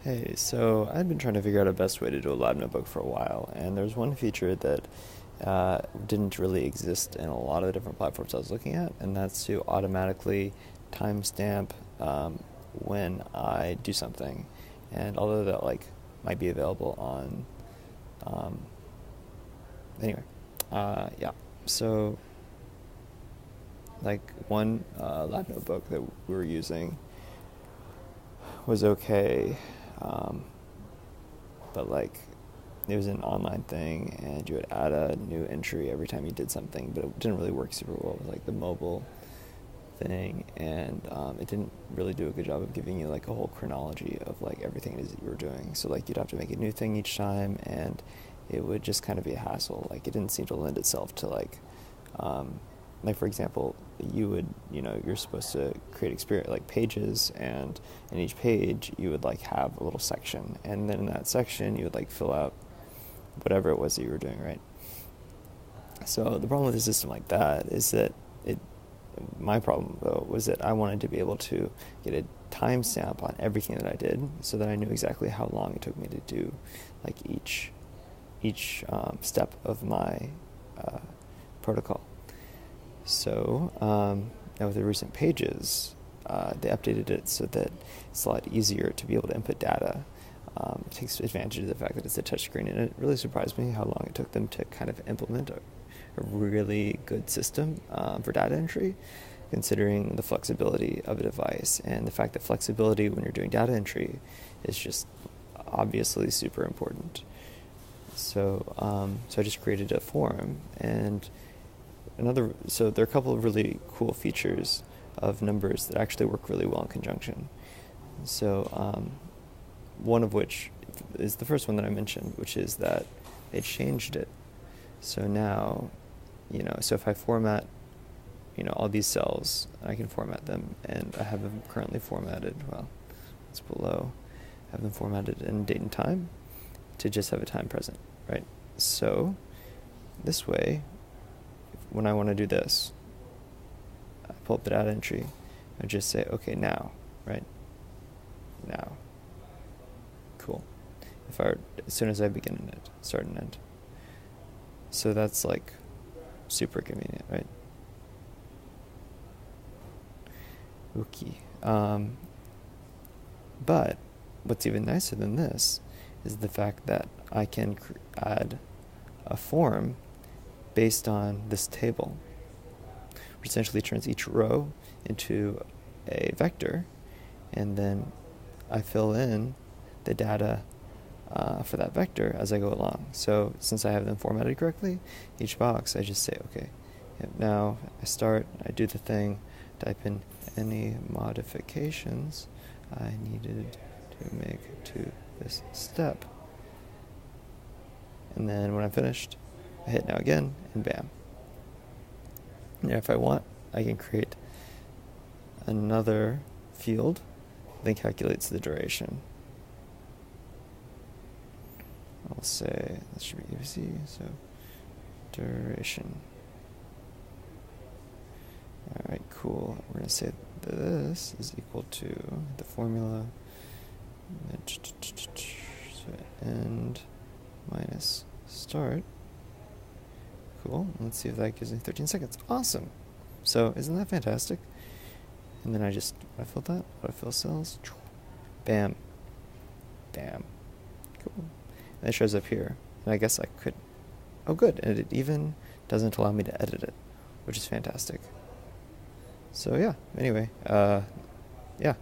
Hey, so I've been trying to figure out a best way to do a lab notebook for a while, and there's one feature that didn't really exist in a lot of the different platforms I was looking at, and that's to automatically timestamp when I do something. And although that might be available on um, anyway, yeah. So one lab notebook that we were using was okay. Um, but it was an online thing and you would add a new entry every time you did something, but it didn't really work super well with the mobile thing, and it didn't really do a good job of giving you a whole chronology of everything it is that you were doing. So you'd have to make a new thing each time, and it would just kind of be a hassle. It didn't seem to lend itself to um, for example, you're supposed to create experience pages, and in each page you would have a little section, and then in that section you would fill out whatever it was that you were doing, right? So the problem with a system like that is that it my problem though was that I wanted to be able to get a timestamp on everything that I did, so that I knew exactly how long it took me to do each step of my protocol. So now with the recent pages, they updated it so that it's a lot easier to be able to input data. It takes advantage of the fact that it's a touchscreen, and it really surprised me how long it took them to kind of implement a really good system for data entry, considering the flexibility of a device and the fact that flexibility when you're doing data entry is just obviously super important. So I just created a form, and so there are a couple of really cool features of numbers that actually work really well in conjunction. So one of which is the first one that I mentioned, which is that they changed it. So now, so if I format, all these cells, I can format them, and I have them currently formatted, well, it's below, I have them formatted in date and time to just have a time present, right? So this way, when I want to do this, I pull up the data entry, I just say, okay, now, right? Now. Cool. As soon as I begin it, start and end. So that's super convenient, right? Okay. But what's even nicer than this is the fact that I can add a form based on this table, which essentially turns each row into a vector, and then I fill in the data for that vector as I go along. So since I have them formatted correctly, each box I just say, okay, now I start, I do the thing, type in any modifications I needed to make to this step. And then when I'm finished, I hit now again, and bam. Now if I want, I can create another field that calculates the duration. I'll say this should be easy, so duration. Alright, cool. We're going to say this is equal to the formula, so end minus start. Cool. Let's see if that gives me 13 seconds. Awesome. So isn't that fantastic? And then I fill that, autofill cells, bam, bam. Cool. And it shows up here. And I guess I could, oh good, and it even doesn't allow me to edit it, which is fantastic. So yeah, anyway, yeah,